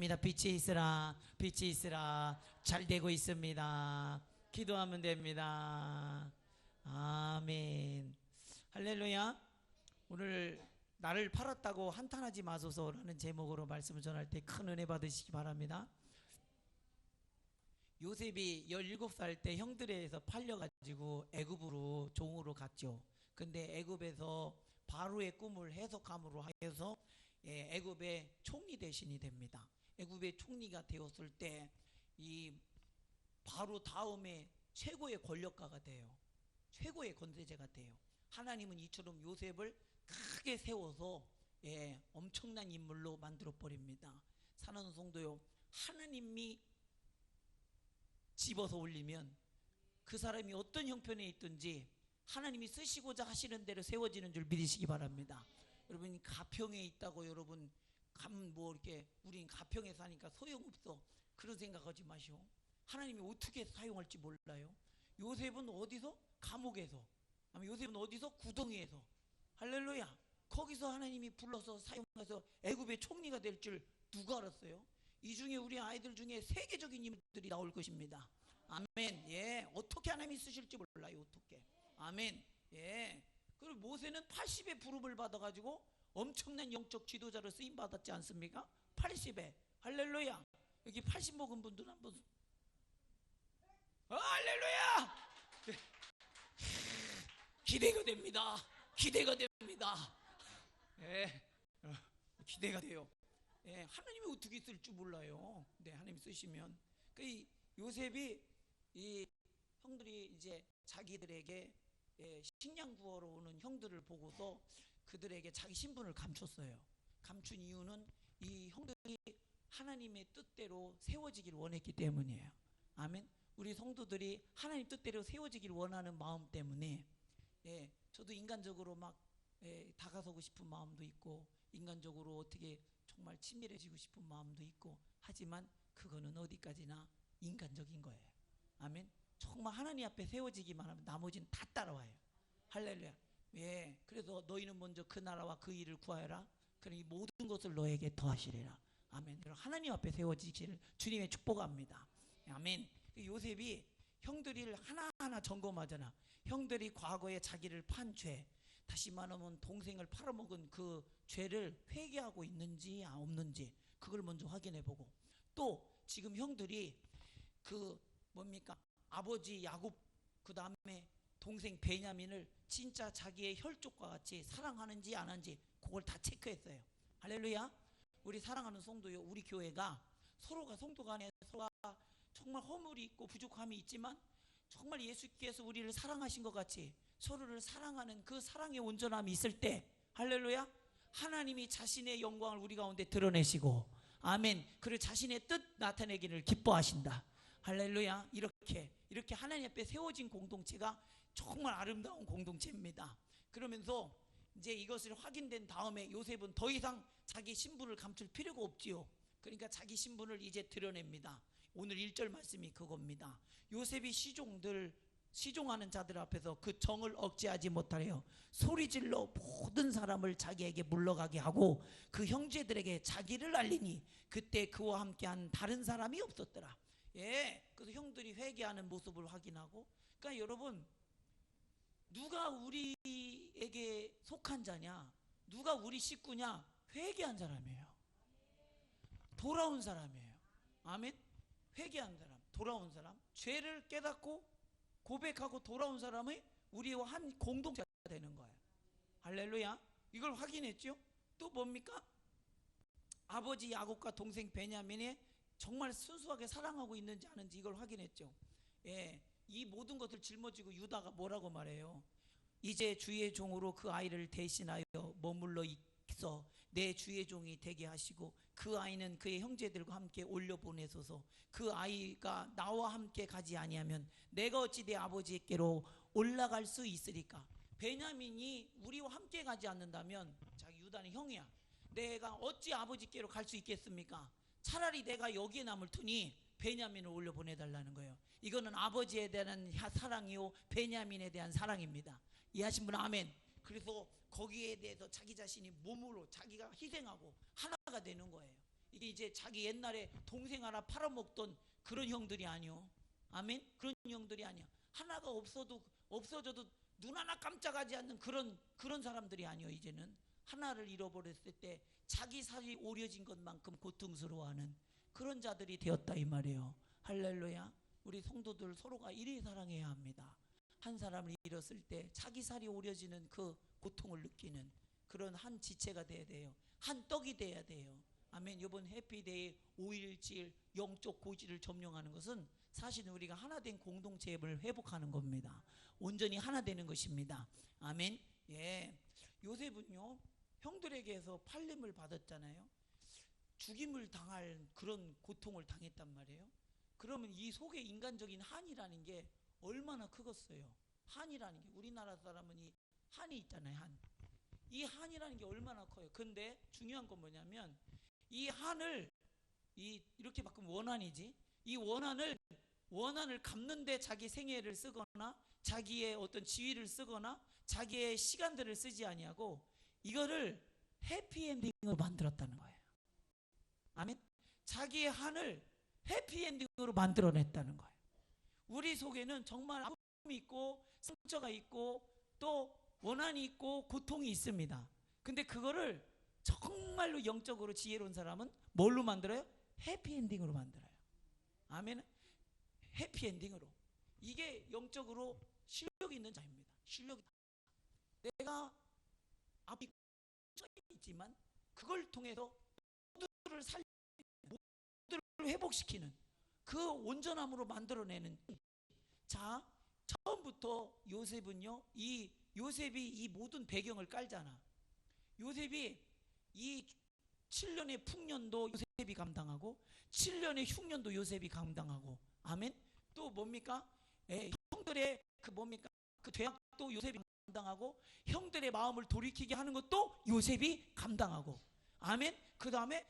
기도합니다. 빛이 있으라, 빛이 있으라. 잘 되고 있습니다. 기도하면 됩니다. 아멘. 할렐루야. 오늘 나를 팔았다고 한탄하지 마소서라는 제목으로 말씀을 전할 때 큰 은혜 받으시기 바랍니다. 요셉이 17살 때 형들에 의해서 팔려가지고 애굽으로 종으로 갔죠. 근데 애굽에서 바로의 꿈을 해석함으로 하여서 애굽의 총리 대신이 됩니다. 애굽의 총리가 되었을 때 이 바로 다음에 최고의 권력가가 돼요. 최고의 권세자가 돼요. 하나님은 이처럼 요셉을 크게 세워서 엄청난 인물로 만들어 버립니다. 사랑하는 성도요, 하나님이 집어서 올리면 그 사람이 어떤 형편에 있든지 하나님이 쓰시고자 하시는 대로 세워지는 줄 믿으시기 바랍니다. 여러분, 가평에 있다고 여러분 이렇게 우린 가평에 사니까 소용없어 그런 생각하지 마시오. 하나님이 어떻게 사용할지 몰라요. 요셉은 어디서? 감옥에서. 요셉은 어디서? 구덩이에서. 할렐루야. 거기서 하나님이 불러서 사용해서 애굽의 총리가 될 줄 누가 알았어요? 이 중에 우리 아이들 중에 세계적인 인물들이 나올 것입니다. 아멘. 어떻게 하나님이 쓰실지 몰라요. 어떻게. 아멘. 그리고 모세는 80의 부름을 받아가지고 엄청난 영적 지도자로 쓰임 받았지 않습니까? 80에. 할렐루야. 여기 80 먹은 분들 한번. 할렐루야. 기대가 됩니다. 기대가 됩니다. 기대가 돼요. 하나님이 어떻게 쓸 줄 몰라요. 하나님 쓰시면. 그 요셉이 이 형들이 이제 자기들에게 식량 구하러 오는 형들을 보고서 그들에게 자기 신분을 감췄어요. 감춘 이유는 이 형들이 하나님의 뜻대로 세워지길 원했기 때문이에요. 아멘. 우리 성도들이 하나님 뜻대로 세워지길 원하는 마음 때문에 저도 인간적으로 막 다가서고 싶은 마음도 있고 인간적으로 어떻게 정말 친밀해지고 싶은 마음도 있고 하지만 그거는 어디까지나 인간적인 거예요. 아멘. 정말 하나님 앞에 세워지기만 하면 나머지는 다 따라와요. 할렐루야. 그래서 너희는 먼저 그 나라와 그 일을 구하여라. 그러니 모든 것을 너에게 더하시리라. 아멘. 하나님 앞에 세워지기를 주님의 축복합니다. 아멘. 요셉이 형들이를 하나하나 점검하잖아. 형들이 과거에 자기를 판 죄, 다시 말하면 동생을 팔아먹은 그 죄를 회개하고 있는지 없는지 그걸 먼저 확인해보고, 또 지금 형들이 아버지 야곱 그 다음에 동생 베냐민을 진짜 자기의 혈족과 같이 사랑하는지 안 하는지 그걸 다 체크했어요. 할렐루야. 우리 사랑하는 성도요, 우리 교회가 서로가 성도 간에 서로가 정말 허물이 있고 부족함이 있지만 정말 예수께서 우리를 사랑하신 것 같이 서로를 사랑하는 그 사랑의 온전함이 있을 때, 할렐루야, 하나님이 자신의 영광을 우리 가운데 드러내시고, 아멘, 그리고 자신의 뜻 나타내기를 기뻐하신다. 할렐루야. 이렇게 하나님 앞에 세워진 공동체가 정말 아름다운 공동체입니다. 그러면서 이제 이것을 확인된 다음에 요셉은 더 이상 자기 신분을 감출 필요가 없지요. 그러니까 자기 신분을 이제 드러냅니다. 오늘 1절 말씀이 그겁니다. 요셉이 시종하는 자들 앞에서 그 정을 억제하지 못하려 소리질러 모든 사람을 자기에게 물러가게 하고 그 형제들에게 자기를 알리니 그때 그와 함께한 다른 사람이 없었더라. 그래서 형들이 회개하는 모습을 확인하고, 그러니까 여러분, 누가 우리에게 속한 자냐, 누가 우리 식구냐? 회개한 사람이에요. 돌아온 사람이에요. 아멘. 회개한 사람, 돌아온 사람, 죄를 깨닫고 고백하고 돌아온 사람이 우리와 한 공동체가 되는 거예요. 할렐루야. 이걸 확인했죠. 또 뭡니까? 아버지 야곱과 동생 베냐민이 정말 순수하게 사랑하고 있는지 아는지 이걸 확인했죠. 이 모든 것을 짊어지고 유다가 뭐라고 말해요? 이제 주의 종으로 그 아이를 대신하여 머물러 있어 내 주의 종이 되게 하시고 그 아이는 그의 형제들과 함께 올려보내소서. 그 아이가 나와 함께 가지 아니하면 내가 어찌 내 아버지께로 올라갈 수 있으리까? 베냐민이 우리와 함께 가지 않는다면, 자기 유다는 형이야, 내가 어찌 아버지께로 갈 수 있겠습니까? 차라리 내가 여기에 남을 테니 베냐민을 올려보내달라는 거예요. 이거는 아버지에 대한 사랑이요 베냐민에 대한 사랑입니다. 이해하신 분 아멘. 그래서 거기에 대해서 자기 자신이 몸으로 자기가 희생하고 하나가 되는 거예요. 이게 이제 자기 옛날에 동생 하나 팔아먹던 그런 형들이 아니요. 아멘. 그런 형들이 아니야. 하나가 없어져도 눈 하나 깜짝하지 않는 그런 사람들이 아니요. 이제는 하나를 잃어버렸을 때 자기 살이 오려진 것만큼 고통스러워하는 그런 자들이 되었다 이 말이에요. 할렐루야. 우리 성도들 서로가 이리 사랑해야 합니다. 한 사람을 잃었을 때 자기 살이 오려지는 그 고통을 느끼는 그런 한 지체가 돼야 돼요. 한 떡이 돼야 돼요. 아멘. 이번 해피데이 5.17 영적 고지를 점령하는 것은 사실은 우리가 하나 된 공동체를 회복하는 겁니다. 온전히 하나 되는 것입니다. 아멘. 예. 요셉은요 형들에게서 팔림을 받았잖아요. 죽임을 당할 그런 고통을 당했단 말이에요. 그러면 이 속에 인간적인 한이라는 게 얼마나 크겠어요. 한이라는 게 우리나라 사람은 이 한이 있잖아요. 한. 이 한이라는 게 얼마나 커요. 근데 중요한 건 뭐냐면 이 한을 이렇게 바꾸면 원한이지. 이 원한을 갚는데 자기 생애를 쓰거나 자기의 어떤 지위를 쓰거나 자기의 시간들을 쓰지 아니하고 이거를 해피엔딩으로 만들었다는 거예요. 아멘. 자기의 한을 해피엔딩으로 만들어냈다는 거예요. 우리 속에는 정말 아픔이 있고 상처가 있고 또 원한이 있고 고통이 있습니다. 근데 그거를 정말로 영적으로 지혜로운 사람은 뭘로 만들어요? 해피엔딩으로 만들어요. 아멘. 해피엔딩으로. 이게 영적으로 실력 있는 자입니다. 실력이. 내가 앞이 있지만 그걸 통해서 모두를 모두를 회복시키는 그 온전함으로 만들어내는. 자, 처음부터 요셉은요, 요셉이 이 모든 배경을 깔잖아. 요셉이 이 7년의 풍년도 요셉이 감당하고 7년의 흉년도 요셉이 감당하고. 아멘. 또 뭡니까? 형들의 그 죄악도 요셉이 감당하고 형들의 마음을 돌이키게 하는 것도 요셉이 감당하고. 아멘. 그 다음에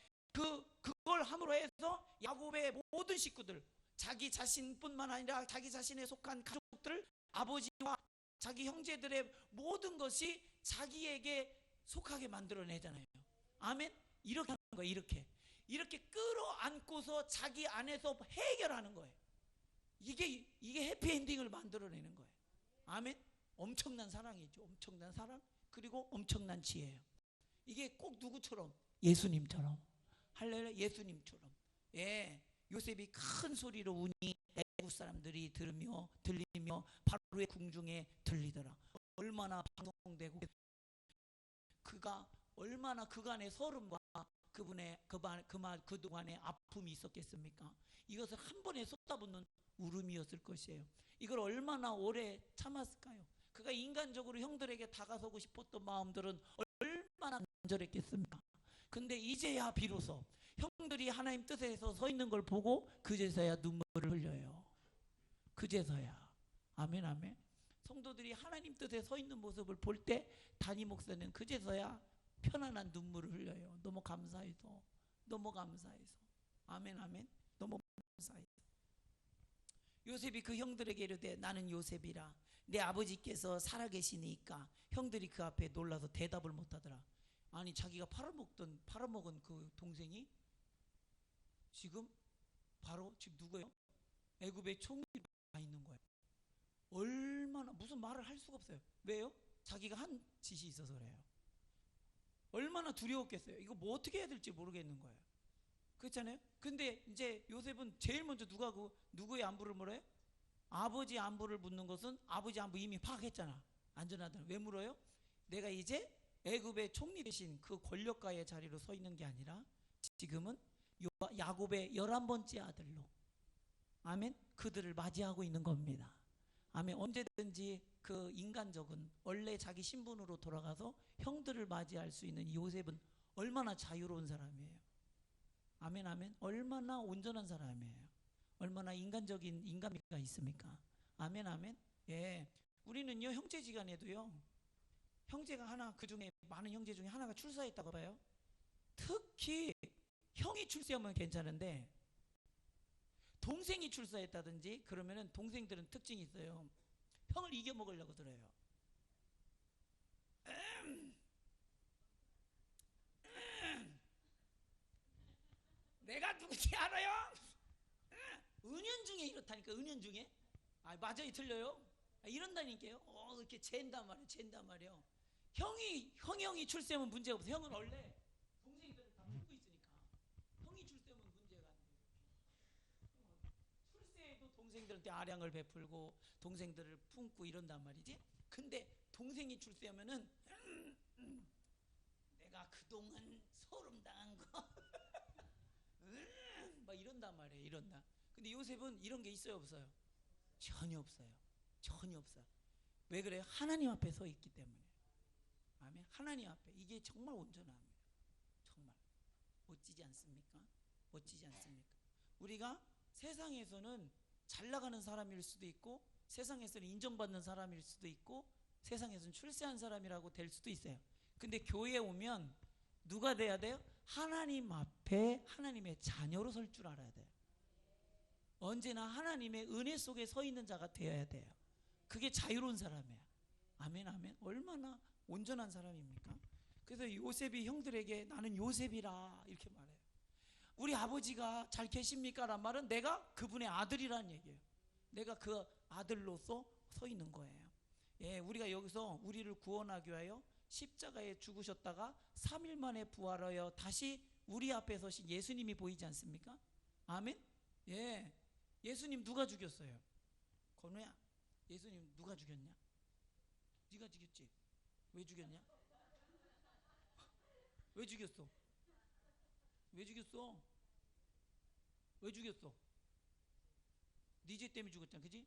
그걸 함으로 해서 야곱의 모든 식구들, 자기 자신뿐만 아니라 자기 자신에 속한 가족들, 아버지와 자기 형제들의 모든 것이 자기에게 속하게 만들어내잖아요. 아멘. 이렇게 하는 거예요. 이렇게 끌어안고서 자기 안에서 해결하는 거예요. 이게 해피엔딩을 만들어내는 거예요. 아멘. 엄청난 사랑이죠. 엄청난 사랑, 그리고 엄청난 지혜예요. 이게 꼭 누구처럼? 예수님처럼. 할렐루야. 예수님처럼. 예. 요셉이 큰 소리로 우니 애국 사람들이 들리며 바로의 궁중에 들리더라. 얼마나 방송되고 그가 얼마나 그간의 서름과 그동안의 아픔이 있었겠습니까? 이것을 한 번에 쏟아붓는 울음이었을 것이에요. 이걸 얼마나 오래 참았을까요? 그가 인간적으로 형들에게 다가서고 싶었던 마음들은 얼마나 간절했겠습니까? 근데 이제야 비로소 형들이 하나님 뜻에서 서 있는 걸 보고 그제서야 눈물을 흘려요. 그제서야. 아멘. 아멘. 성도들이 하나님 뜻에 서 있는 모습을 볼 때 담임 목사는 그제서야 편안한 눈물을 흘려요. 너무 감사해서. 아멘. 아멘. 너무 감사해서. 요셉이 그 형들에게 이르되 나는 요셉이라 내 아버지께서 살아계시니까. 형들이 그 앞에 놀라서 대답을 못하더라. 아니, 자기가 팔아먹은 그 동생이 지금 누구예요? 애굽의 총리가 있는 거예요. 얼마나 무슨 말을 할 수가 없어요. 왜요? 자기가 한 짓이 있어서 그래요. 얼마나 두려웠겠어요. 이거 뭐 어떻게 해야 될지 모르겠는 거예요. 그렇잖아요. 근데 이제 요셉은 제일 먼저 누구의 안부를 물어요? 아버지 안부를 묻는 것은 아버지 안부 이미 파악했잖아. 안전하다는. 왜 물어요? 내가 이제 애굽의 총리 대신 그 권력가의 자리로 서 있는 게 아니라 지금은 야곱의 11번째 아들로. 아멘. 그들을 맞이하고 있는 겁니다. 아멘. 언제든지 그 인간적은 원래 자기 신분으로 돌아가서 형들을 맞이할 수 있는 요셉은 얼마나 자유로운 사람이에요. 아멘. 아멘. 얼마나 온전한 사람이에요. 얼마나 인간적인 인간미가 있습니까? 아멘. 아멘. 예. 우리는요, 형제지간에도요, 형제가 하나, 그 중에 많은 형제 중에 하나가 출사했다고 봐요. 특히 형이 출세하면 괜찮은데 동생이 출사했다든지 그러면은 동생들은 특징이 있어요. 형을 이겨먹으려고 들어요. 내가 누군지 알아요? 은연중에 이렇다니까. 은연중에. 아, 맞아요, 틀려요? 아, 이런다니까요. 이렇게 잰단 말이에요. 형이 출세하면 문제가 없어. 형은 원래 동생들을 다 품고 있으니까. 형이 출세하면 문제가 안 돼요. 출세해도 동생들한테 아량을 베풀고 동생들을 품고 이런단 말이지. 근데 동생이 출세하면은 내가 그동안 소름 당한 거 막 이런단 말이에요. 이런다. 근데 요셉은 이런 게 있어요, 없어요? 전혀 없어요. 전혀 없어요. 왜 그래요? 하나님 앞에 서 있기 때문에. 아멘. 하나님 앞에. 이게 정말 온전합니다. 정말 멋지지 않습니까? 멋지지 않습니까? 우리가 세상에서는 잘 나가는 사람일 수도 있고, 세상에서는 인정받는 사람일 수도 있고, 세상에서는 출세한 사람이라고 될 수도 있어요. 근데 교회에 오면 누가 돼야 돼요? 하나님 앞에 하나님의 자녀로 설 줄 알아야 돼요. 언제나 하나님의 은혜 속에 서 있는 자가 되어야 돼요. 그게 자유로운 사람이에요. 아멘, 아멘. 얼마나 온전한 사람입니까? 그래서 요셉이 형들에게 나는 요셉이라 이렇게 말해요. 우리 아버지가 잘 계십니까? 라는 말은 내가 그분의 아들이라는 얘기예요. 내가 그 아들로서 서 있는 거예요. 예, 우리가 여기서 우리를 구원하기 위하여 십자가에 죽으셨다가 3일 만에 부활하여 다시 우리 앞에 서신 예수님이 보이지 않습니까? 아멘? 예. 예수님 누가 죽였어요? 건우야, 예수님 누가 죽였냐? 네가 죽였지? 왜 죽였냐? 왜 죽였어? 왜 죽였어? 왜 죽였어? 네 죄 때문에 죽었잖아, 그지?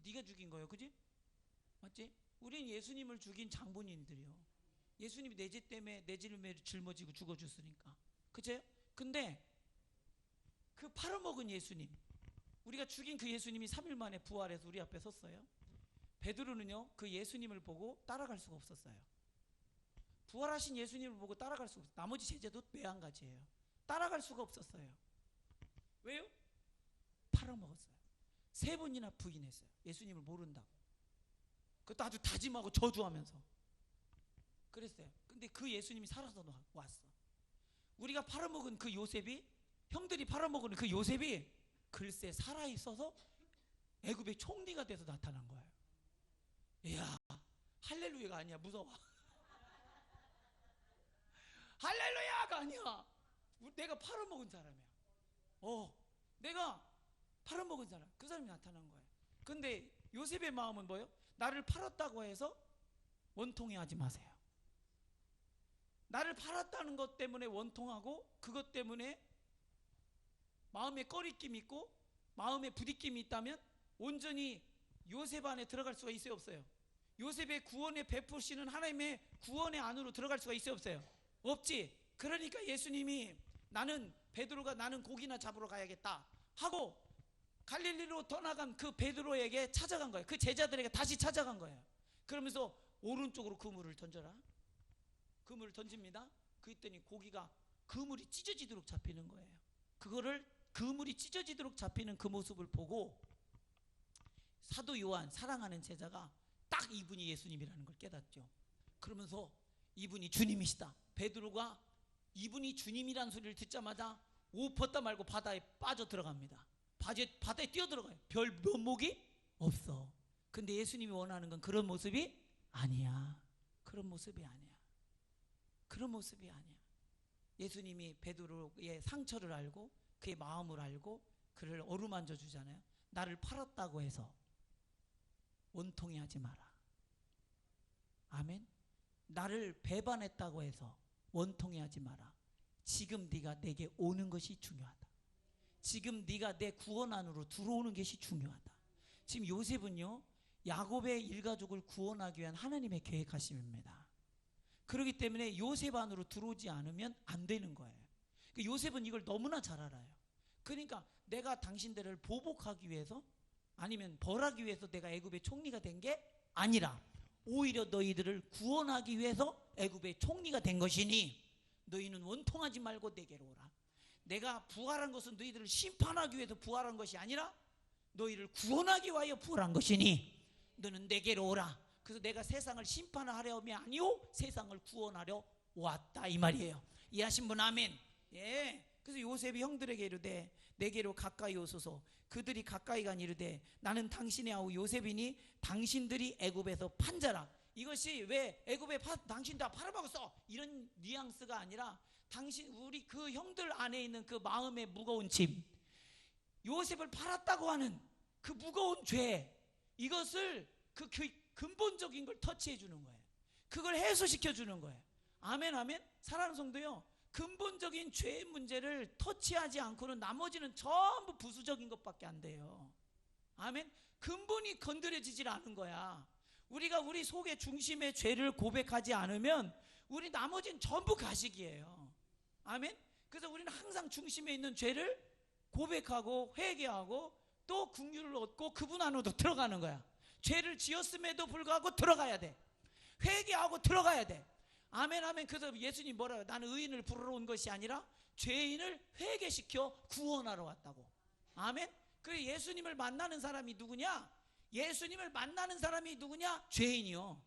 네가 죽인 거예요, 그지? 맞지? 우린 예수님을 죽인 장본인들이요. 예수님이 내 죄 때문에 내 죄를 짊어지고 죽어줬으니까, 그치? 근데 그 팔아먹은 예수님, 우리가 죽인 그 예수님이 3일 만에 부활해서 우리 앞에 섰어요. 베드로는요, 그 예수님을 보고 따라갈 수가 없었어요. 부활하신 예수님을 보고 따라갈 수가 없어요. 나머지 제자도 매한가지예요. 따라갈 수가 없었어요. 왜요? 팔아먹었어요. 3번이나 부인했어요. 예수님을 모른다고. 그것도 아주 다짐하고 저주하면서 그랬어요. 근데 그 예수님이 살아서 왔어. 우리가 팔아먹은 그 요셉이, 형들이 팔아먹은 그 요셉이 글쎄 살아있어서 애굽의 총리가 돼서 나타난 거예요. 이야, 할렐루야가 아니야. 무서워. 할렐루야가 아니야. 내가 팔아먹은 사람이야. 내가 팔아먹은 사람, 그 사람이 나타난 거예요. 근데 요셉의 마음은 뭐예요? 나를 팔았다고 해서 원통해하지 마세요. 나를 팔았다는 것 때문에 원통하고, 그것 때문에 마음에 꺼리낌이 있고 마음에 부딪힘이 있다면 온전히 요셉 안에 들어갈 수가 있어요, 없어요? 요셉의 구원에 베푸시는 하나님의 구원의 안으로 들어갈 수가 있어요, 없어요? 없지. 그러니까 예수님이 나는 베드로가 나는 고기나 잡으러 가야겠다 하고 갈릴리로 떠나간 그 베드로에게 찾아간 거예요. 그 제자들에게 다시 찾아간 거예요. 그러면서 오른쪽으로 그물을 던져라. 그물을 던집니다. 그랬더니 고기가 그물이 찢어지도록 잡히는 거예요. 그거를 그물이 찢어지도록 잡히는 그 모습을 보고 사도 요한, 사랑하는 제자가 딱 이분이 예수님이라는 걸 깨닫죠. 그러면서 이분이 주님이시다. 베드로가 이분이 주님이라는 소리를 듣자마자 옷 벗다 말고 바다에 빠져 들어갑니다. 바다에 뛰어 들어가요. 별 면목이 없어. 근데 예수님이 원하는 건 그런 모습이 아니야. 그런 모습이 아니야. 그런 모습이 아니야. 예수님이 베드로의 상처를 알고 그의 마음을 알고 그를 어루만져 주잖아요. 나를 팔았다고 해서 원통해 하지 마라. 아멘. 나를 배반했다고 해서 원통해 하지 마라. 지금 네가 내게 오는 것이 중요하다. 지금 네가 내 구원 안으로 들어오는 것이 중요하다. 지금 요셉은요, 야곱의 일가족을 구원하기 위한 하나님의 계획하심입니다. 그렇기 때문에 요셉 안으로 들어오지 않으면 안 되는 거예요. 요셉은 이걸 너무나 잘 알아요. 그러니까 내가 당신들을 보복하기 위해서 아니면 벌하기 위해서 내가 애굽의 총리가 된 게 아니라 오히려 너희들을 구원하기 위해서 애굽의 총리가 된 것이니 너희는 원통하지 말고 내게로 오라. 내가 부활한 것은 너희들을 심판하기 위해서 부활한 것이 아니라 너희를 구원하기 위하여 부활한 것이니 너는 내게로 오라. 그래서 내가 세상을 심판하려함이 아니오 세상을 구원하려 왔다 이 말이에요. 이해하신 분 아멘. 예, 그래서 요셉이 형들에게 이르되 내게로 가까이 오소서. 그들이 가까이 가니 이르되 나는 당신의 아우 요셉이니 당신들이 애굽에서 판 자라. 이것이 왜 애굽에 당신 다 팔아먹었어 이런 뉘앙스가 아니라 당신 우리 그 형들 안에 있는 그 마음의 무거운 짐, 요셉을 팔았다고 하는 그 무거운 죄, 이것을 그 근본적인 걸 터치해 주는 거예요. 그걸 해소시켜 주는 거예요. 아멘 아멘. 사랑하는 성도요, 근본적인 죄의 문제를 터치하지 않고는 나머지는 전부 부수적인 것밖에 안 돼요. 아멘. 근본이 건드려지질 않은 거야. 우리가 우리 속의 중심의 죄를 고백하지 않으면 우리 나머지는 전부 가식이에요. 아멘. 그래서 우리는 항상 중심에 있는 죄를 고백하고 회개하고 또 긍휼을 얻고 그분 안으로 들어가는 거야. 죄를 지었음에도 불구하고 들어가야 돼. 회개하고 들어가야 돼. 아멘 아멘. 그래서 예수님 뭐라고? 나는 의인을 부르러 온 것이 아니라 죄인을 회개시켜 구원하러 왔다고. 아멘. 그 예수님을 만나는 사람이 누구냐? 예수님을 만나는 사람이 누구냐? 죄인이요.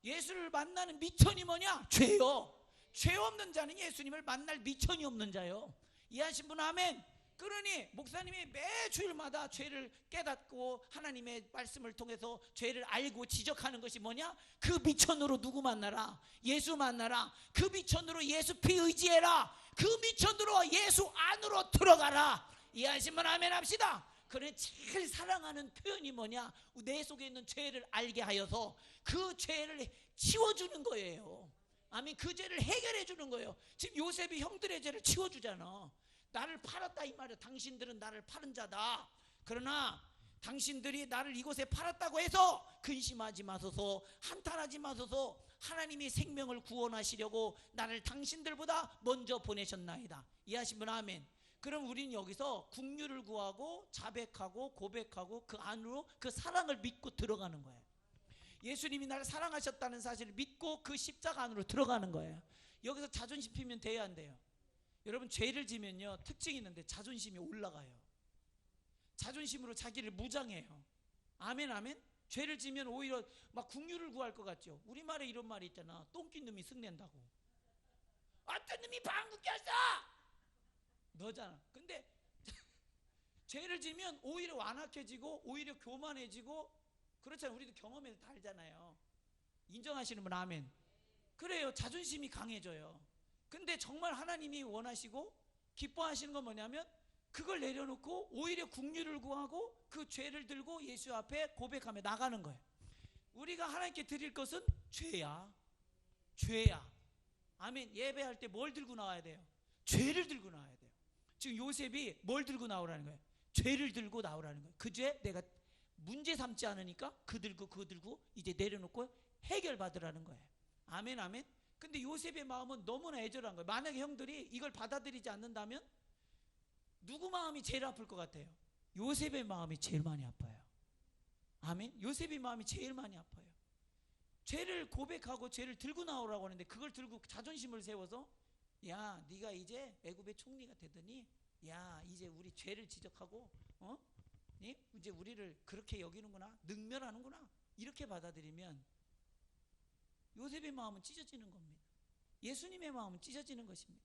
예수를 만나는 미천이 뭐냐? 죄요. 죄 없는 자는 예수님을 만날 미천이 없는 자요. 이해하신 분 아멘. 그러니 목사님이 매 주일마다 죄를 깨닫고 하나님의 말씀을 통해서 죄를 알고 지적하는 것이 뭐냐? 그 미천으로 누구 만나라? 예수 만나라. 그 미천으로 예수 피 의지해라. 그 미천으로 예수 안으로 들어가라. 이해하시면 아멘 합시다. 그래, 제일 사랑하는 표현이 뭐냐? 내 속에 있는 죄를 알게 하여서 그 죄를 치워주는 거예요. 아멘. 그 죄를 해결해 주는 거예요. 지금 요셉이 형들의 죄를 치워주잖아. 나를 팔았다 이 말이야. 당신들은 나를 파는 자다. 그러나 당신들이 나를 이곳에 팔았다고 해서 근심하지 마소서, 한탄하지 마소서. 하나님이 생명을 구원하시려고 나를 당신들보다 먼저 보내셨나이다. 이해하신 분 아멘. 그럼 우리는 여기서 긍휼을 구하고 자백하고 고백하고 그 안으로 그 사랑을 믿고 들어가는 거예요. 예수님이 나를 사랑하셨다는 사실을 믿고 그 십자가 안으로 들어가는 거예요. 여기서 자존심 피면 돼야 안 돼요. 여러분, 죄를 지면요 특징이 있는데 자존심이 올라가요. 자존심으로 자기를 무장해요. 아멘 아멘. 죄를 지면 오히려 막 긍휼을 구할 것 같죠. 우리말에 이런 말이 있잖아. 똥낀 놈이 승낸다고. 어떤 놈이 방구 꼈어 너잖아. 근데 죄를 지면 오히려 완악해지고 오히려 교만해지고 그렇잖아요. 우리도 경험해서 다 알잖아요. 인정하시는 분 아멘. 그래요. 자존심이 강해져요. 근데 정말 하나님이 원하시고 기뻐하시는 건 뭐냐면 그걸 내려놓고 오히려 긍휼을 구하고 그 죄를 들고 예수 앞에 고백하며 나가는 거예요. 우리가 하나님께 드릴 것은 죄야. 죄야. 아멘. 예배할 때 뭘 들고 나와야 돼요? 죄를 들고 나와야 돼요. 지금 요셉이 뭘 들고 나오라는 거예요? 죄를 들고 나오라는 거예요. 그 죄 내가 문제 삼지 않으니까 그 들고 이제 내려놓고 해결받으라는 거예요. 아멘 아멘. 근데 요셉의 마음은 너무나 애절한 거예요. 만약에 형들이 이걸 받아들이지 않는다면 누구 마음이 제일 아플 것 같아요? 요셉의 마음이 제일 많이 아파요. 아멘. 요셉의 마음이 제일 많이 아파요. 죄를 고백하고 죄를 들고 나오라고 하는데 그걸 들고 자존심을 세워서 야 네가 이제 애굽의 총리가 되더니 야 이제 우리 죄를 지적하고 이제 우리를 그렇게 여기는구나, 능멸하는구나, 이렇게 받아들이면 요셉의 마음은 찢어지는 겁니다. 예수님의 마음은 찢어지는 것입니다.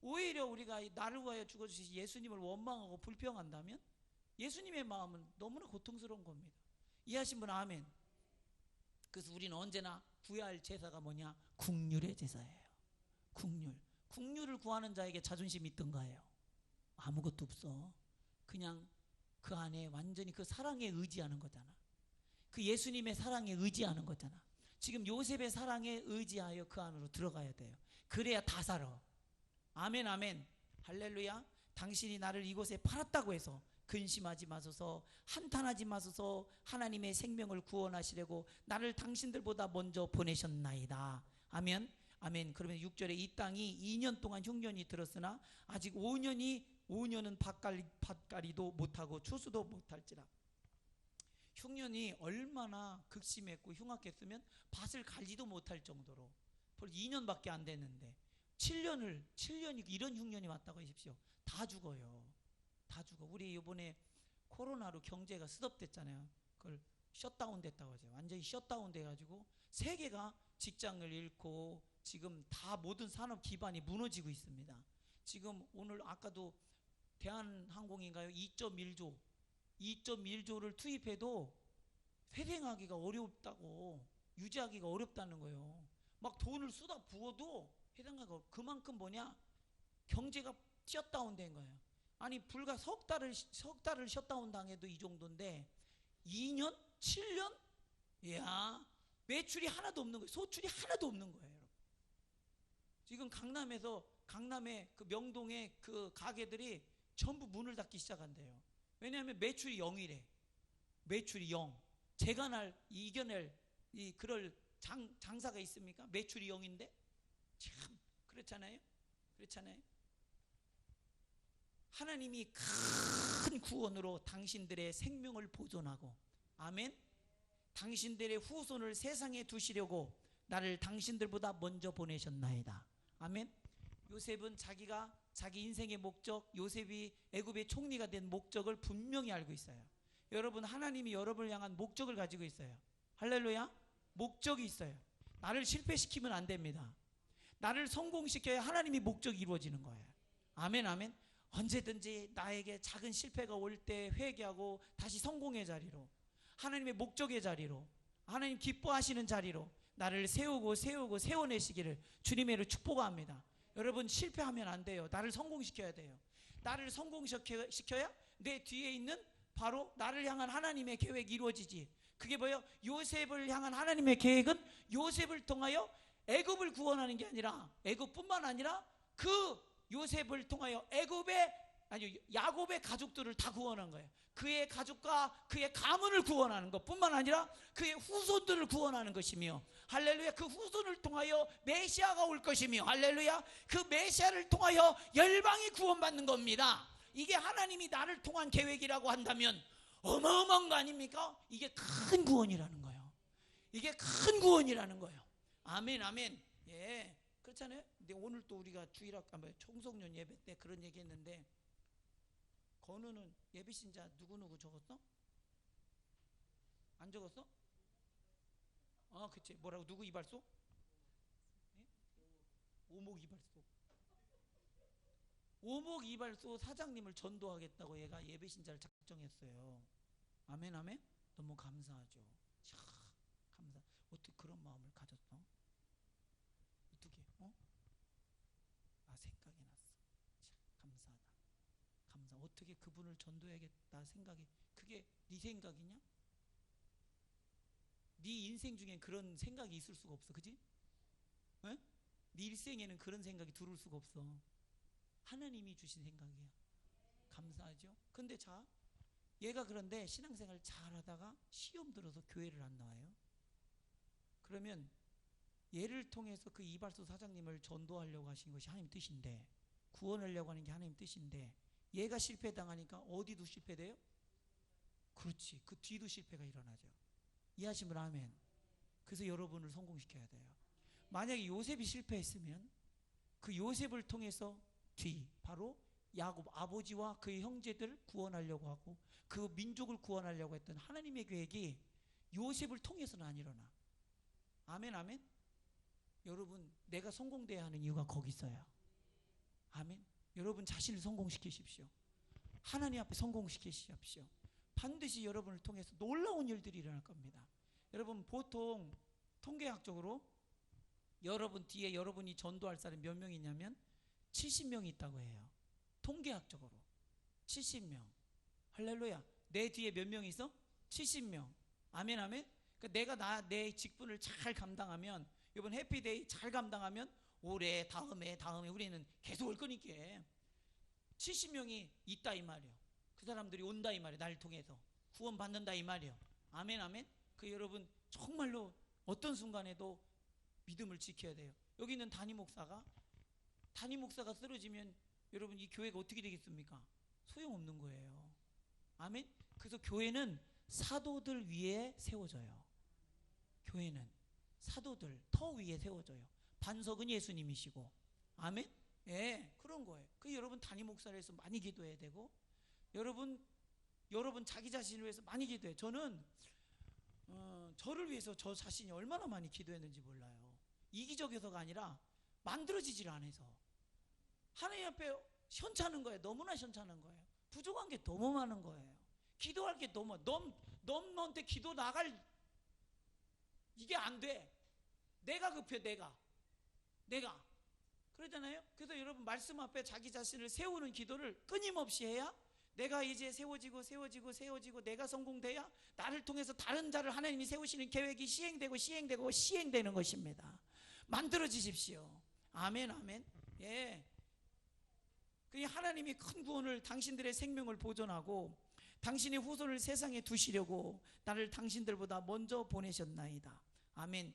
오히려 우리가 나를 위하여 죽어주신 예수님을 원망하고 불평한다면 예수님의 마음은 너무나 고통스러운 겁니다. 이해하신 분 아멘. 그래서 우리는 언제나 구해야 할 제사가 뭐냐? 긍휼의 제사예요. 긍휼을 구하는 자에게 자존심이 있던가요? 아무것도 없어. 그냥 그 안에 완전히 그 사랑에 의지하는 거잖아. 그 예수님의 사랑에 의지하는 거잖아. 지금 요셉의 사랑에 의지하여 그 안으로 들어가야 돼요. 그래야 다 살아. 아멘 아멘. 할렐루야. 당신이 나를 이곳에 팔았다고 해서 근심하지 마소서, 한탄하지 마소서. 하나님의 생명을 구원하시려고 나를 당신들보다 먼저 보내셨나이다. 아멘 아멘. 그러면 6절에 이 땅이 2년 동안 흉년이 들었으나 아직 5년은 밭갈이도 못하고 추수도 못할지라. 흉년이 얼마나 극심했고 흉악했으면 밭을 갈지도 못할 정도로 벌써 2년밖에 안 됐는데 7년이 이런 흉년이 왔다고 하십시오. 다 죽어요. 다 죽어. 우리 이번에 코로나로 경제가 스톱됐잖아요. 그걸 셧다운 됐다고 하죠. 완전히 셧다운 돼가지고 세계가 직장을 잃고 지금 다 모든 산업 기반이 무너지고 있습니다. 지금 오늘 아까도 대한항공인가요? 2.1조를 투입해도 회생하기가 어렵다고, 유지하기가 어렵다는 거예요. 막 돈을 쏟아 부어도 회생하기가 그만큼 뭐냐? 경제가 셧다운 된 거예요. 아니 불과 석 달을 셧다운 당해도 이 정도인데 2년? 7년? 이야, 매출이 하나도 없는 거예요. 소출이 하나도 없는 거예요. 여러분. 지금 강남의 그 명동의 그 가게들이 전부 문을 닫기 시작한대요. 왜냐하면 매출이 0이래. 매출이 0. 제가 이겨낼 그럴 장사가 있습니까? 매출이 0인데? 참 그렇잖아요. 하나님이 큰 구원으로 당신들의 생명을 보존하고, 아멘. 당신들의 후손을 세상에 두시려고 나를 당신들보다 먼저 보내셨나이다. 아멘. 요셉은 자기 인생의 목적, 요셉이 애굽의 총리가 된 목적을 분명히 알고 있어요. 여러분, 하나님이 여러분을 향한 목적을 가지고 있어요. 할렐루야. 목적이 있어요. 나를 실패시키면 안 됩니다. 나를 성공시켜야 하나님이 목적이 이루어지는 거예요. 아멘, 아멘. 언제든지 나에게 작은 실패가 올 때 회개하고 다시 성공의 자리로, 하나님의 목적의 자리로, 하나님 기뻐하시는 자리로 나를 세워내시기를 주님의 이름으로 축복합니다. 여러분, 실패하면 안 돼요. 나를 성공시켜야 돼요. 나를 성공시켜야 내 뒤에 있는 바로 나를 향한 하나님의 계획이 이루어지지. 그게 뭐예요? 요셉을 향한 하나님의 계획은 요셉을 통하여 애굽을 구원하는 게 아니라, 애굽뿐만 아니라 그 요셉을 통하여 야곱의 가족들을 다 구원한 거예요. 그의 가족과 그의 가문을 구원하는 것뿐만 아니라 그의 후손들을 구원하는 것이며, 할렐루야, 그 후손을 통하여 메시아가 올 것이며, 할렐루야, 그 메시아를 통하여 열방이 구원받는 겁니다. 이게 하나님이 나를 통한 계획이라고 한다면 어마어마한 거 아닙니까? 이게 큰 구원이라는 거예요. 이게 큰 구원이라는 거예요. 아멘, 아멘. 예, 그렇잖아요. 근데 오늘 또 우리가 청소년 예배 때 그런 얘기 했는데, 건우는 예비신자 누구 적었어? 안 적었어? 그치. 뭐라고? 누구 이발소? 예? 오목 이발소 사장님을 전도하겠다고 얘가 예배신자를 작정했어요. 아멘, 아멘. 너무 감사하죠. 참 감사. 어떻게 그런 마음을 가졌어? 어떻게? 생각이 났어. 참 감사. 어떻게 그분을 전도해야겠다 생각이, 그게 네 생각이냐? 네 인생 중엔 그런 생각이 있을 수가 없어, 그지? 네 일생에는 그런 생각이 들어올 수가 없어. 하나님이 주신 생각이야. 감사하죠? 근데 얘가 그런데 신앙생활 잘하다가 시험 들어서 교회를 안 나와요. 그러면 얘를 통해서 그 이발소 사장님을 전도하려고 하신 것이 하나님 뜻인데, 구원하려고 하는 게 하나님 뜻인데, 얘가 실패당하니까 어디도 실패돼요? 그렇지, 그 뒤도 실패가 일어나죠. 이해하시면 아멘. 그래서 여러분을 성공시켜야 돼요. 만약에 요셉이 실패했으면 그 요셉을 통해서 바로 야곱 아버지와 그의 형제들을 구원하려고 하고 그 민족을 구원하려고 했던 하나님의 계획이 요셉을 통해서는 안 일어나. 아멘, 아멘. 여러분, 내가 성공돼야 하는 이유가 거기 있어요. 아멘. 여러분 자신을 성공시키십시오. 하나님 앞에 성공시키십시오. 반드시 여러분을 통해서 놀라운 일들이 일어날 겁니다. 여러분, 보통 통계학적으로 여러분 뒤에 여러분이 전도할 사람이 몇 명이냐면 70명이 있다고 해요. 통계학적으로 70명. 할렐루야. 내 뒤에 몇 명이 있어? 70명. 아멘, 아멘. 그러니까 내 직분을 잘 감당하면, 이번 해피데이 잘 감당하면 올해 다음에 우리는 계속 올 거니까 70명이 있다 이 말이에요. 그 사람들이 온다 이 말이에요. 나를 통해서 구원 받는다 이 말이에요. 아멘, 아멘. 그 여러분 정말로 어떤 순간에도 믿음을 지켜야 돼요. 여기 있는 담임 목사가 쓰러지면 여러분 이 교회가 어떻게 되겠습니까? 소용없는 거예요. 아멘. 그래서 교회는 사도들 위에 세워져요. 교회는 사도들 터 위에 세워져요. 반석은 예수님이시고. 아멘. 예, 그런 거예요. 그 여러분 담임 목사를 해서 많이 기도해야 되고, 여러분 자기 자신을 위해서 많이 기도해요. 저는 저를 위해서 저 자신이 얼마나 많이 기도했는지 몰라요. 이기적이어서가 아니라 만들어지질 않아서. 하나님 앞에 현찮은 거예요. 너무나 현찮은 거예요. 부족한 게 너무 많은 거예요. 기도할 게 너무 너한테 기도 나갈 이게 안 돼. 내가 급해. 내가 그러잖아요. 그래서 여러분 말씀 앞에 자기 자신을 세우는 기도를 끊임없이 해야 내가 이제 세워지고 내가 성공돼야 나를 통해서 다른 자를 하나님이 세우시는 계획이 시행되는 것입니다. 만들어지십시오. 아멘 아멘. 예. 하나님이 큰 구원을 당신들의 생명을 보존하고 당신의 후손을 세상에 두시려고 나를 당신들보다 먼저 보내셨나이다. 아멘.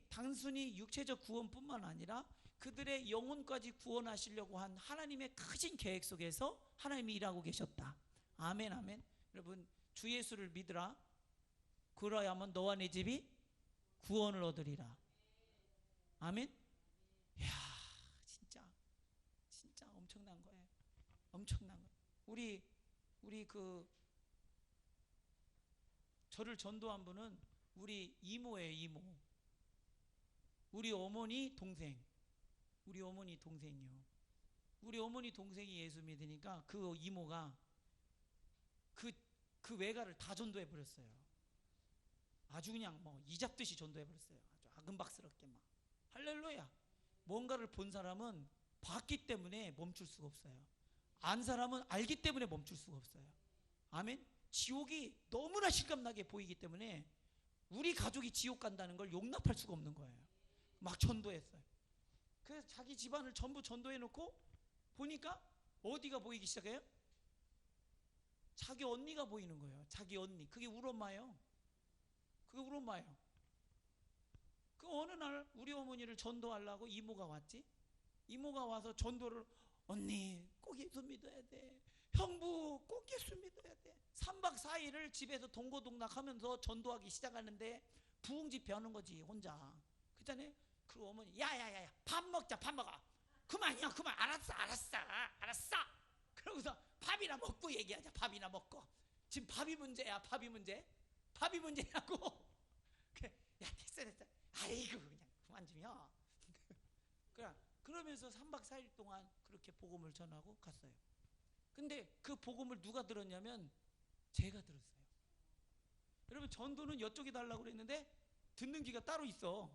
단순히 육체적 구원뿐만 아니라 그들의 영혼까지 구원하시려고 한 하나님의 크신 계획 속에서 하나님이 일하고 계셨다. 아멘 아멘. 여러분 주 예수를 믿으라. 그러야만 너와 내 집이 구원을 얻으리라. 아멘. 이야 진짜 엄청난 거예요. 엄청난 거예요. 우리 저를 전도한 분은 우리 이모예요. 이모. 우리 어머니 동생이요. 우리 어머니 동생이 예수 믿으니까 그 이모가 그 외가를 다 전도해 버렸어요. 아주 그냥 이잡듯이 전도해 버렸어요. 아주 아금박스럽게 막. 할렐루야. 뭔가를 본 사람은 봤기 때문에 멈출 수가 없어요. 안 사람은 알기 때문에 멈출 수가 없어요. 아멘. 지옥이 너무나 실감나게 보이기 때문에 우리 가족이 지옥 간다는 걸 용납할 수가 없는 거예요. 막 전도했어요. 그래서 자기 집안을 전부 전도해 놓고 보니까 어디가 보이기 시작해요? 자기 언니가 보이는 거예요. 자기 언니. 그게 우리 엄마예요. 그 어느 날 우리 어머니를 전도하려고 이모가 왔지. 이모가 와서 전도를 언니 꼭 예수 믿어야 돼. 형부 꼭 예수 믿어야 돼. 3박 4일을 집에서 동고동락하면서 전도하기 시작하는데 부흥집회 하는 거지 혼자. 그랬잖아요. 그 어머니 야야야야 밥 먹자. 밥 먹어. 그만이야 그만. 알았어. 그러고서 밥이나 먹고 얘기하자. 밥이나 먹고. 지금 밥이 문제야. 밥이 문제냐고. 야 됐어. 아이고 그냥 그만 좀요. 그러면서 3박 4일 동안 그렇게 복음을 전하고 갔어요. 근데 그 복음을 누가 들었냐면 제가 들었어요. 여러분 전도는 이쪽이 달라고 그랬는데 듣는 귀가 따로 있어.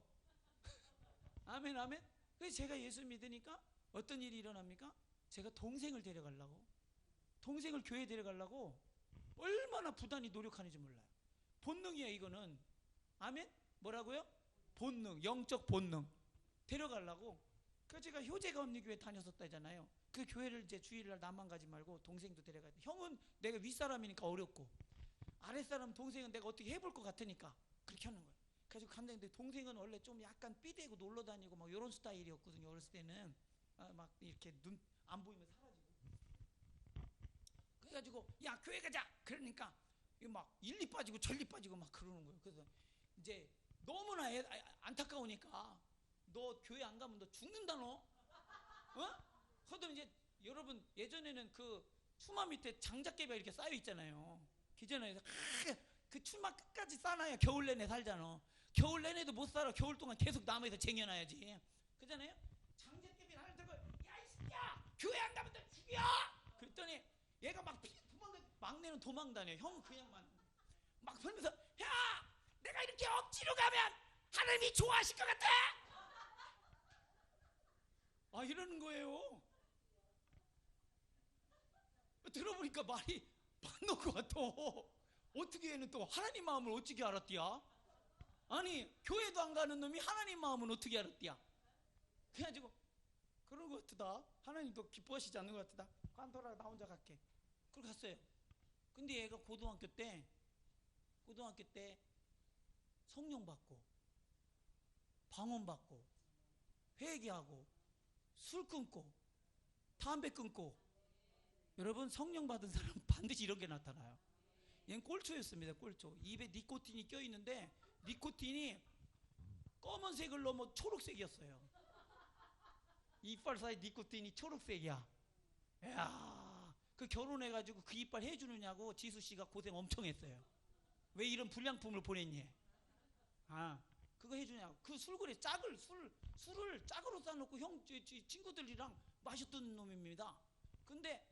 아멘 아멘. 그래서 제가 예수 믿으니까 어떤 일이 일어납니까? 제가 동생을 교회에 데려가려고 얼마나 부단히 노력하는지 몰라요. 본능이에요 이거는. 아멘. 뭐라고요? 본능, 영적 본능. 데려가려고. 그래서 제가 효재가 언니 교회 다녔었다잖아요. 그 교회를 이제 주일날 나만 가지 말고 동생도 데려가야 돼. 형은 내가 윗사람이니까 어렵고 아랫사람 동생은 내가 어떻게 해볼 것 같으니까 그렇게 하는 거예요. 그래서 갔는데 동생은 원래 좀 약간 삐대고 놀러 다니고 막 이런 스타일이었거든요. 어렸을 때는 막 이렇게 눈 안 보이면 사라지고. 그래가지고 야 교회 가자. 그러니까 막 일리 빠지고 전리 빠지고 막 그러는 거예요. 그래서 이제 너무나 안타까우니까 너 교회 안 가면 너 죽는다 너. 그러더니 이제 여러분 예전에는 그 추마 밑에 장작개비가 이렇게 쌓여 있잖아요. 기존에서 그 추마 끝까지 쌓아놔야 겨울 내내 살잖아. 겨울 내내도 못 살아. 겨울 동안 계속 나무에서 쟁여놔야지. 그잖아요. 장작개비를 하나 들고 야 이 새끼야 교회 안 가면 너 죽여. 그랬더니 얘가 막 도망가. 막내는 도망 다녀. 형은 그냥 막 그러면서 야 내가 이렇게 억지로 가면 하나님이 좋아하실 것 같아. 이러는 거예요. 들어보니까 말이 맞는 것 같아. 어떻게 얘는 또 하나님 마음을 어떻게 알았디야? 아니 교회도 안 가는 놈이 하나님 마음은 어떻게 알았디야? 그래가지고 그런 것 같다. 하나님도 기뻐하시지 않는 것 같다. 관둬라 나 혼자 갈게. 그걸 갔어요. 근데 얘가 고등학교 때 성령 받고 방언 받고 회개하고 술 끊고 담배 끊고. 여러분 성령 받은 사람은 반드시 이런 게 나타나요. 얘는 꼴초였습니다. 꼴초. 입에 니코틴이 껴있는데 니코틴이 검은색을 넘어 초록색이었어요. 이빨 사이 니코틴이 초록색이야. 이야, 그 결혼해가지고 그 이빨 해주느냐고 지수씨가 고생 엄청 했어요. 왜 이런 불량품을 보냈니? 그거 해주냐고. 그 술술을 짝으로 싸놓고 형 친구들이랑 마셨던 놈입니다. 근데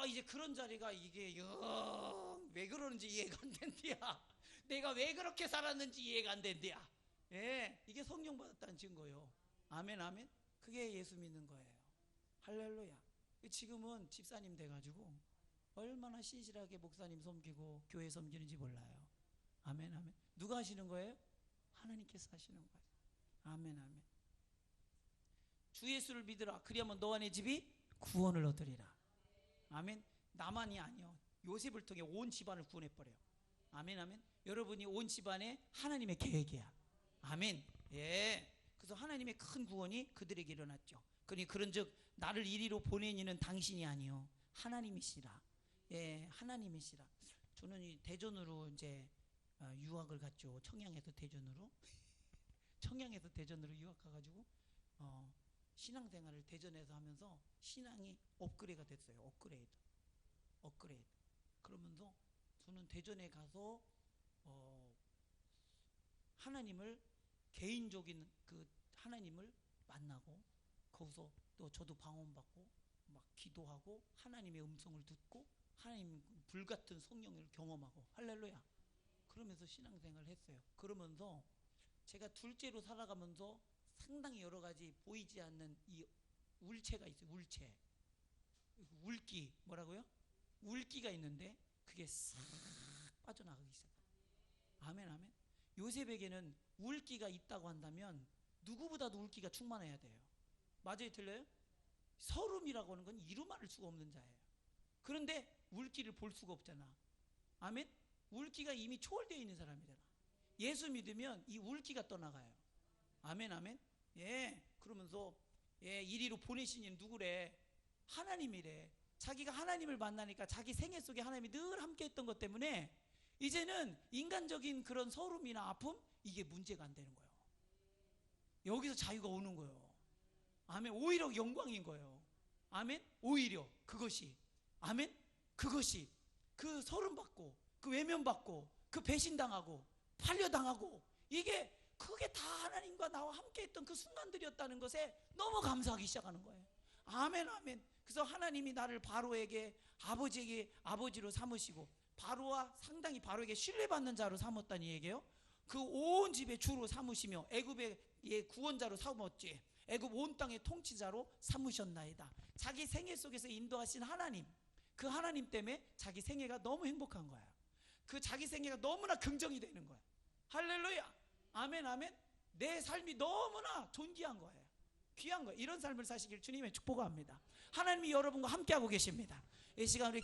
이제 그런 자리가 이게 왜 그러는지 이해가 안 된대야. 내가 왜 그렇게 살았는지 이해가 안 된대야. 예, 이게 성령 받았다는 증거예요. 아멘, 아멘. 그게 예수 믿는 거예요. 할렐루야. 지금은 집사님 돼가지고 얼마나 신실하게 목사님 섬기고 교회 섬기는지 몰라요. 아멘, 아멘. 누가 하시는 거예요? 하나님께서 하시는 거예요. 아멘, 아멘. 주 예수를 믿으라. 그리하면 너와 내 집이 구원을 얻으리라. 아멘. 나만이 아니요, 요셉을 통해 온 집안을 구원해버려요. 아멘, 아멘. 여러분이 온 집안에 하나님의 계획이야. 아멘. 예. 그래서 하나님의 큰 구원이 그들에게 일어났죠. 그러니 그런즉 나를 이리로 보낸 이는 당신이 아니요 하나님이시라. 예, 하나님이시라. 저는 이 대전으로 이제 유학을 갔죠. 청양에서 대전으로 청양에서 대전으로 유학 가가지고 신앙생활을 대전에서 하면서 신앙이 업그레이드가 됐어요. 업그레이드. 그러면서 저는 대전에 가서 하나님을, 개인적인 그 하나님을 만나고, 거기서 또 저도 방언받고 막 기도하고 하나님의 음성을 듣고 하나님 불같은 성령을 경험하고, 할렐루야. 그러면서 신앙생활을 했어요. 그러면서 제가 둘째로 살아가면서 상당히 여러 가지 보이지 않는 이 울체가 있어요. 울기, 뭐라고요? 울기가 있는데 그게 싹 빠져나가기 시작해요. 아멘, 아멘. 요셉에게는 울기가 있다고 한다면 누구보다도 울기가 충만해야 돼요. 맞아요, 틀려요? 서름이라고 하는 건 이루말할 수가 없는 자예요. 그런데 울기를 볼 수가 없잖아. 아멘. 울기가 이미 초월되어 있는 사람이잖아. 예수 믿으면 이 울기가 떠나가요. 아멘, 아멘. 예. 그러면서 이리로 보내신 이는 누구래? 하나님이래. 자기가 하나님을 만나니까 자기 생애 속에 하나님이 늘 함께 했던 것 때문에 이제는 인간적인 그런 서름이나 아픔, 이게 문제가 안 되는 거예요. 여기서 자유가 오는 거예요. 아멘. 오히려 영광인 거예요. 아멘. 오히려 그것이, 아멘. 그것이 그 서름 받고 그 외면 받고 그 배신당하고 팔려당하고, 이게 그게 다 하나님과 나와 함께 했던 그 순간들이었다는 것에 너무 감사하기 시작하는 거예요. 아멘, 아멘. 그래서 하나님이 나를 바로에게 아버지로 삼으시고 바로와 상당히 바로에게 신뢰받는 자로 삼았다는 얘기예요. 그 온 집의 주로 삼으시며 애굽의 구원자로 삼았지. 애굽 온 땅의 통치자로 삼으셨나이다. 자기 생애 속에서 인도하신 하나님, 그 하나님 때문에 자기 생애가 너무 행복한 거야. 그 자기 생애가 너무나 긍정이 되는 거야. 할렐루야. 아멘, 아멘. 내 삶이 너무나 존귀한 거예요. 귀한 거예요. 이런 삶을 사시길 주님의 축복합니다. 하나님이 여러분과 함께하고 계십니다. 이 시간 우리